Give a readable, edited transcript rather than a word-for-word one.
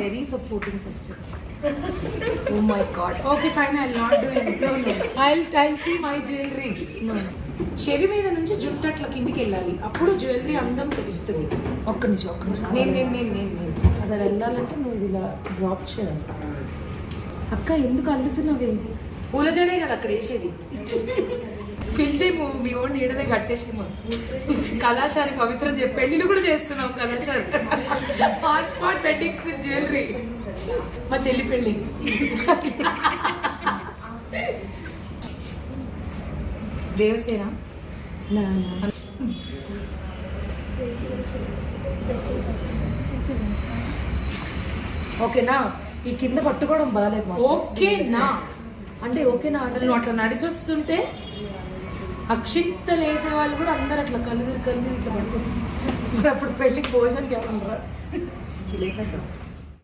Very supporting sister. Oh my God. Okay fine, I not do anything. I'll see my jewellery. చెవి మీద నుంచి జుట్టు అట్లా కిందికి వెళ్ళాలి, అప్పుడు జ్యువెలరీ అందం తెలుస్తుంది. ఒక్క నిమిషం. నేను అది వెళ్ళాలంటే నువ్వు ఇలా డ్రాప్ చేయాలి. అక్క ఎందుకు అల్లుతున్నావే? పూల జడే కదా అక్కడ వేసేది. పిలిచేమో మీ ఓన్ నీడనే కట్టేసేమో. కళాశాల పవిత్రం చెప్పి పెళ్లిని కూడా చేస్తున్నాం కళాశాల. Hot spot weddings with jewellery. మా చెల్లి పెళ్ళి. దేవసేన ఓకేనా? ఈ కింద పట్టుకోవడం బాగాలేదు. ఓకేనా అంటే ఓకేనా? అసలు నువ్వు అట్లా నడిచి వస్తుంటే అక్షింతలు వేసే వాళ్ళు కూడా అందరు అట్లా కళ్ళు ఇట్లా పడుతుంది. మరి అప్పుడు పెళ్ళికి భోజనం కేవలం